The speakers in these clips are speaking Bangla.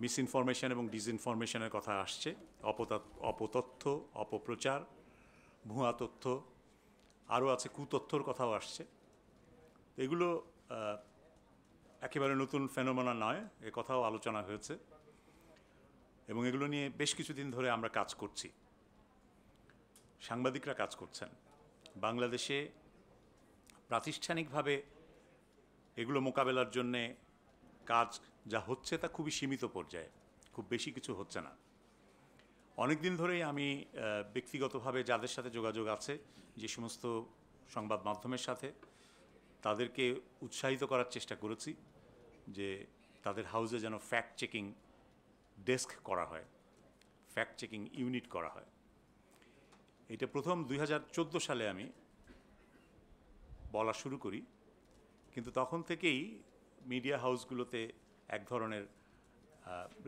মিসইনফরমেশন এবং ডিসইনফরমেশনের কথা আসছে, অপতথ্য, অপপ্রচার, ভুয়া তথ্য, আরও আছে কুতথ্যর কথাও আসছে। এগুলো একেবারে নতুন ফেনোমেনা নয়, এ কথাও আলোচনা হয়েছে এবং এগুলো নিয়ে বেশ কিছুদিন ধরে আমরা কাজ করছি, সাংবাদিকরা কাজ করছেন। বাংলাদেশে প্রাতিষ্ঠানিকভাবে এগুলো মোকাবেলার জন্যে কাজ যা হচ্ছে তা খুবই সীমিত পর্যায়ে, খুব বেশি কিছু হচ্ছে না। অনেক দিন ধরেই আমি ব্যক্তিগতভাবে যাদের সাথে যোগাযোগ আছে, যে সমস্ত সংবাদ মাধ্যমের সাথে, তাদেরকে উৎসাহিত করার চেষ্টা করেছি যে তাদের হাউসে যেন ফ্যাক্ট চেকিং ডেস্ক করা হয়, ফ্যাক্ট চেকিং ইউনিট করা হয়। এটা প্রথম 2014 সালে আমি বলা শুরু করি, কিন্তু তখন থেকেই মিডিয়া হাউসগুলোতে এক ধরনের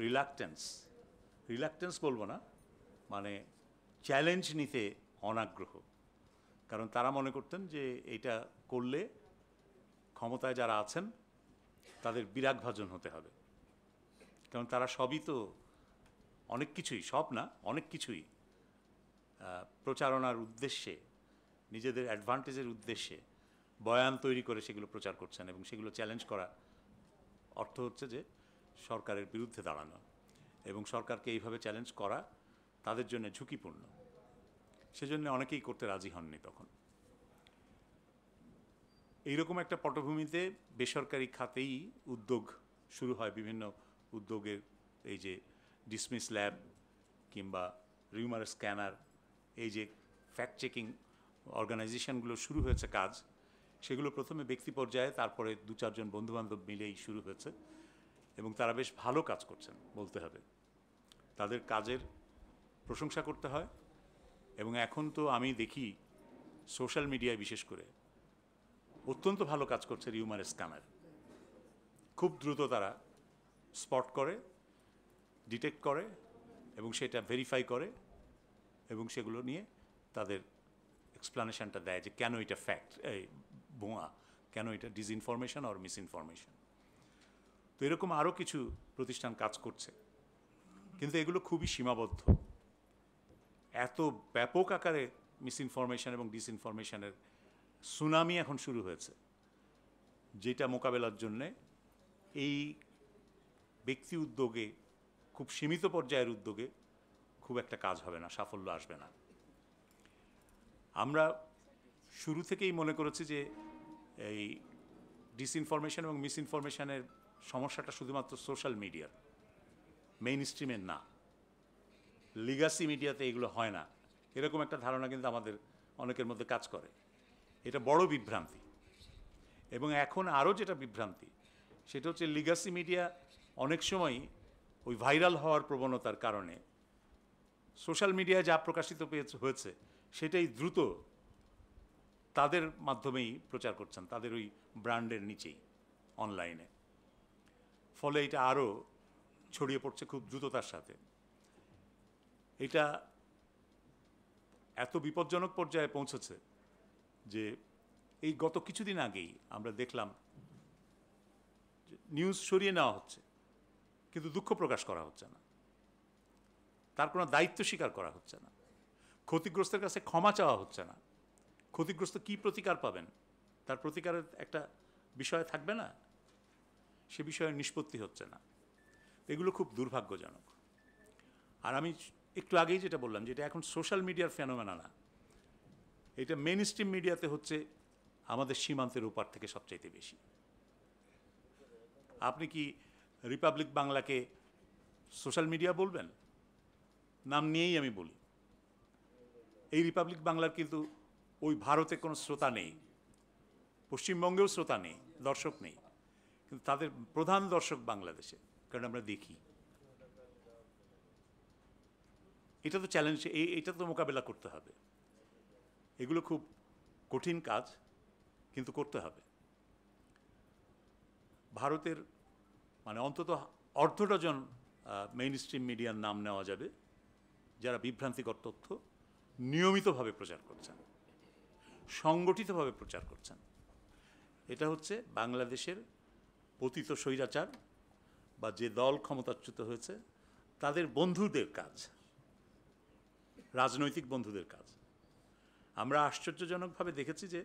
রিলাক্টেন্স বলবো না, মানে চ্যালেঞ্জ নিতে অনাগ্রহ। কারণ তারা মনে করতেন যে এটা করলে ক্ষমতায় যারা আছেন তাদের বিরাগভাজন হতে হবে, কারণ তারা সবই তো অনেক কিছুই, সব না অনেক কিছুই প্রচারণার উদ্দেশ্যে, নিজেদের অ্যাডভান্টেজের উদ্দেশ্যে বয়ান তৈরি করে সেগুলো প্রচার করছেন, এবং সেগুলো চ্যালেঞ্জ করা অর্থ হচ্ছে যে সরকারের বিরুদ্ধে দাঁড়ানো, এবং সরকারকে এইভাবে চ্যালেঞ্জ করা তাদের জন্য ঝুঁকিপূর্ণ। সেজন্য অনেকেই করতে রাজি হননি তখন। এইরকম একটা পটভূমিতে বেসরকারি খাতেই উদ্যোগ শুরু হয়, বিভিন্ন উদ্যোগের, এই যে ডিসমিস ল্যাব কিংবা রিউমার স্ক্যানার, এই যে ফ্যাক্ট চেকিং অর্গানাইজেশনগুলো শুরু হয়েছে কাজ, সেগুলো প্রথমে ব্যক্তি পর্যায়ে, তারপরে 2-4 জন বন্ধুবান্ধব মিলেই শুরু হয়েছে, এবং তারা বেশ ভালো কাজ করছেন বলতে হবে। তাদের কাজের প্রশংসা করতে হয়। এবং এখন তো আমি দেখি সোশ্যাল মিডিয়ায় বিশেষ করে অত্যন্ত ভালো কাজ করছে রিউমার স্ক্যানার। খুব দ্রুত তারা স্পট করে, ডিটেক্ট করে এবং সেটা ভেরিফাই করে, এবং সেগুলো নিয়ে তাদের এক্সপ্লানেশনটা দেয় যে কেন এটা ফ্যাক্ট, এই ভুয়া, কেন এটা ডিসইনফরমেশন আর মিসইনফরমেশন। তো এরকম আরও কিছু প্রতিষ্ঠান কাজ করছে, কিন্তু এগুলো খুবই সীমাবদ্ধ। এত ব্যাপক আকারে মিসইনফরমেশন এবং ডিসইনফরমেশনের সুনামি এখন শুরু হয়েছে, যেটা মোকাবেলার জন্যে এই ব্যক্তি উদ্যোগে, খুব সীমিত পর্যায়ের উদ্যোগে খুব একটা কাজ হবে না, সাফল্য আসবে না। আমরা শুরু থেকেই মনে করেছি যে এই ডিসইনফরমেশন এবং মিসইনফরমেশনের সমস্যাটা শুধুমাত্র সোশ্যাল মিডিয়ার, মেইন স্ট্রিমের না, লিগাসি মিডিয়াতে এগুলো হয় না, এরকম একটা ধারণা কিন্তু আমাদের অনেকের মধ্যে কাজ করে। এটা বড় বিভ্রান্তি। এবং এখন আরও যেটা বিভ্রান্তি, সেটা হচ্ছে লিগাসি মিডিয়া অনেক সময় ওই ভাইরাল হওয়ার প্রবণতার কারণে সোশ্যাল মিডিয়ায় যা প্রকাশিত হয়েছে সেটাই দ্রুত তাদের মাধ্যমেই প্রচার করছেন, তাদের ওই ব্র্যান্ডের নিচেই অনলাইনে। ফলে এটা আরও ছড়িয়ে পড়ছে খুব দ্রুততার সাথে। এটা এত বিপজ্জনক পর্যায়ে পৌঁছেছে যে এই গত কিছুদিন আগেই আমরা দেখলাম নিউজ সরিয়ে নেওয়া হচ্ছে, কিন্তু দুঃখ প্রকাশ করা হচ্ছে না, তার কোনো দায়িত্ব স্বীকার করা হচ্ছে না, ক্ষতিগ্রস্তের কাছে ক্ষমা চাওয়া হচ্ছে না। ক্ষতিগ্রস্ত কী প্রতিকার পাবেন, তার প্রতিকারের একটা বিষয় থাকবে না, সে বিষয়ে নিষ্পত্তি হচ্ছে না। এগুলো খুব দুর্ভাগ্যজনক। আর আমি একটু আগেই যেটা বললাম, যে এটা এখন সোশ্যাল মিডিয়ার ফেনোমেনা না, এটা মেইন স্ট্রিম মিডিয়াতে হচ্ছে আমাদের সীমান্তের ওপার থেকে সবচাইতে বেশি। আপনি কি রিপাবলিক বাংলাকে সোশ্যাল মিডিয়া বলবেন? নাম নিয়েই আমি বলি, এই রিপাবলিক বাংলার কিন্তু ওই ভারতে কোনো শ্রোতা নেই, পশ্চিমবঙ্গেও শ্রোতা নেই, দর্শক নেই, কিন্তু তাদের প্রধান দর্শক বাংলাদেশে, কারণ আমরা দেখি। এটা তো চ্যালেঞ্জ, এটা তো মোকাবেলা করতে হবে। এগুলো খুব কঠিন কাজ, কিন্তু করতে হবে। ভারতের মানে অন্তত অর্ধ ডজন মেইন স্ট্রিম মিডিয়ার নাম নেওয়া যাবে, যারা বিভ্রান্তিকর তথ্য নিয়মিতভাবে প্রচার করছেন, সংগঠিতভাবে প্রচার করছেন। এটা হচ্ছে বাংলাদেশের পতিত স্বৈরাচার, বা যে দল ক্ষমতাচ্যুত হয়েছে তাদের বন্ধুদের কাজ, রাজনৈতিক বন্ধুদের কাজ। আমরা আশ্চর্যজনকভাবে দেখেছি যে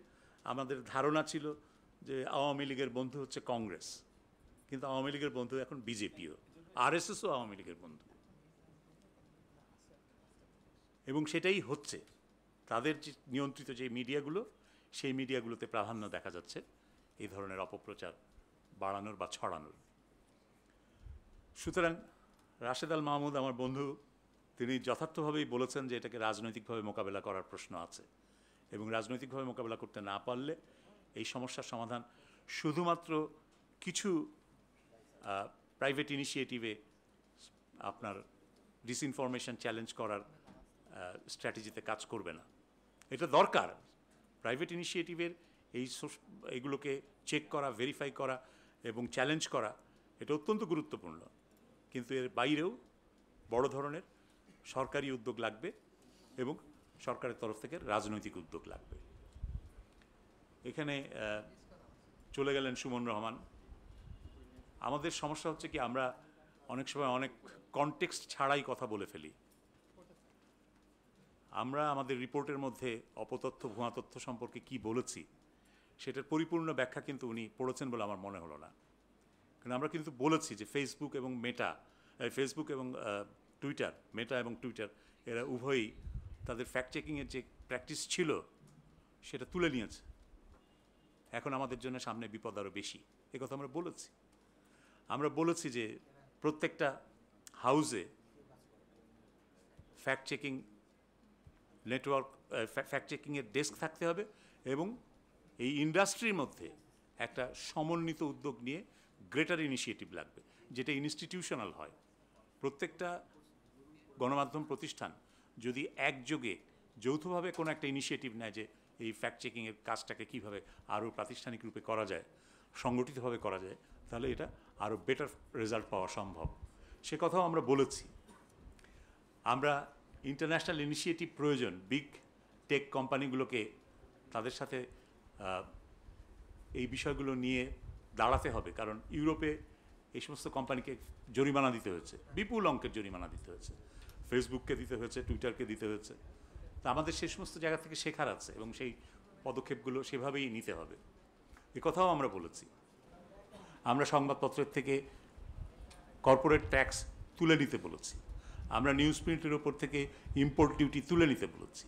আমাদের ধারণা ছিল যে আওয়ামী লীগের বন্ধু হচ্ছে কংগ্রেস, কিন্তু আওয়ামী লীগের বন্ধু এখন বিজেপিও, আরএসএসও আওয়ামী লীগের বন্ধু। এবং সেটাই হচ্ছে, তাদের যে নিয়ন্ত্রিত যে মিডিয়াগুলো, সেই মিডিয়াগুলোতে প্রাধান্য দেখা যাচ্ছে এই ধরনের অপপ্রচার বাড়ানোর বা ছড়ানোর। সুতরাং রাশেদ আল মাহমুদ আমার বন্ধু, তিনি যথার্থভাবেই বলেছেন যে এটাকে রাজনৈতিকভাবে মোকাবেলা করার প্রশ্ন আছে, এবং রাজনৈতিকভাবে মোকাবেলা করতে না পারলে এই সমস্যার সমাধান শুধুমাত্র কিছু প্রাইভেট ইনিশিয়েটিভে আপনার ডিসইনফরমেশন চ্যালেঞ্জ করার স্ট্র্যাটেজিতে কাজ করবে না। এটা দরকার, প্রাইভেট ইনিশিয়েটিভের এইগুলোকে চেক করা, ভেরিফাই করা এবং চ্যালেঞ্জ করা, এটা অত্যন্ত গুরুত্বপূর্ণ। কিন্তু এর বাইরেও বড় ধরনের সরকারি উদ্যোগ লাগবে এবং সরকারের তরফ থেকে রাজনৈতিক উদ্যোগ লাগবে। এখানে চলে গেলেন সুমন রহমান। আমাদের সমস্যা হচ্ছে কি, আমরা অনেক সময় অনেক কনটেক্সট ছাড়াই কথা বলে ফেলি। আমরা আমাদের রিপোর্টের মধ্যে অপতথ্য, ভুয়া তথ্য সম্পর্কে কি বলেছি সেটার পরিপূর্ণ ব্যাখ্যা কিন্তু উনি পড়েছেন বলে আমার মনে হলো না। কারণ আমরা কিন্তু বলেছি যে ফেসবুক এবং টুইটার, মেটা এবং টুইটার, এরা উভয়ই তাদের ফ্যাক্ট চেকিংয়ের যে প্র্যাকটিস ছিল সেটা তুলে নিয়েছে। এখন আমাদের জন্য সামনে বিপদ আরও বেশি, কথা আমরা বলেছি। আমরা বলেছি যে প্রত্যেকটা হাউসে ফ্যাক্ট চেকিং নেটওয়ার্ক, ফ্যাক্ট চেকিংয়ের ডেস্ক থাকতে হবে, এবং এই ইন্ডাস্ট্রির মধ্যে একটা সমন্বিত উদ্যোগ নিয়ে গ্রেটার ইনিশিয়েটিভ লাগবে, যেটা ইনস্টিটিউশনাল হয়। প্রত্যেকটা গণমাধ্যম প্রতিষ্ঠান যদি একযোগে যৌথভাবে কোনো একটা ইনিশিয়েটিভ নেয় যে এই ফ্যাক্ট চেকিংয়ের কাজটাকে কীভাবে আরও প্রাতিষ্ঠানিক রূপে করা যায়, সংগঠিতভাবে করা যায়, তাহলে এটা আরও বেটার রেজাল্ট পাওয়া সম্ভব। সে কথাও আমরা বলেছি। আমরা ইন্টারন্যাশনাল ইনিশিয়েটিভ প্রয়োজন, বিগ টেক কোম্পানিগুলোকে তাদের সাথে এই বিষয়গুলো নিয়ে দাঁড়াতে হবে। কারণ ইউরোপে এই সমস্ত কোম্পানিকে জরিমানা দিতে হয়েছে, বিপুল অঙ্কের জরিমানা দিতে হয়েছে, ফেসবুককে দিতে হয়েছে, টুইটারকে দিতে হয়েছে। তা আমাদের সেই সমস্ত জায়গা থেকে শেখার আছে এবং সেই পদক্ষেপগুলো সেভাবেই নিতে হবে, এ কথাও আমরা বলেছি। আমরা সংবাদপত্রের থেকে কর্পোরেট ট্যাক্স তুলে নিতে বলেছি, আমরা নিউজ প্রিন্টের ওপর থেকে ইম্পোর্ট ডিউটি তুলে নিতে বলেছি,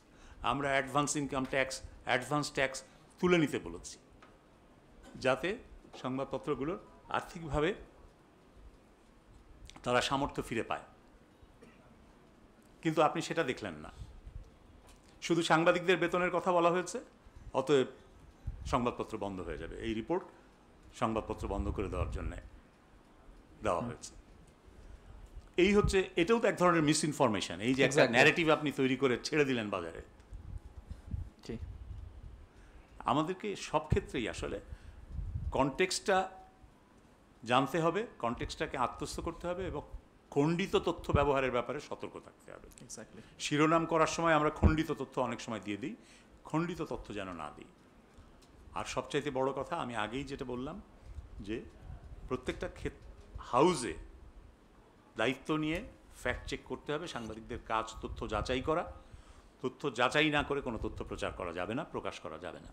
আমরা advance income tax, advance tax তুলে নিতে বলেছি, যাতে সংবাদপত্রগুলোর আর্থিকভাবে তারা সামর্থ্য ফিরে পায়। কিন্তু আপনি সেটা দেখলেন না, শুধু সাংবাদিকদের বেতনের কথা বলা হয়েছে, অতএব সংবাদপত্র বন্ধ হয়ে যাবে। এই রিপোর্ট সংবাদপত্র বন্ধ করে দেওয়ার জন্যে দেওয়া হয়েছে। এই হচ্ছে, এটাও তো এক ধরনের মিস ইনফরমেশন। এই যে একটা ন্যারেটিভ আপনি তৈরি করে ছেড়ে দিলেন বাজারে। আমাদেরকে সব ক্ষেত্রেই আসলে কনটেক্সটটা জানতে হবে, কনটেক্সটটাকে আত্মস্থ করতে হবে এবং খণ্ডিত তথ্য ব্যবহারের ব্যাপারে সতর্ক থাকতে হবে। শিরোনাম করার সময় আমরা খণ্ডিত তথ্য অনেক সময় দিয়ে দিই, খণ্ডিত তথ্য যেন না দিই। আর সবচাইতে বড় কথা, আমি আগেই যেটা বললাম, যে প্রত্যেকটা হাউসে দায়িত্ব নিয়ে ফ্যাক্ট চেক করতে হবে। সাংবাদিকদের কাজ তথ্য যাচাই করা, তথ্য যাচাই না করে কোনো তথ্য প্রচার করা যাবে না, প্রকাশ করা যাবে না।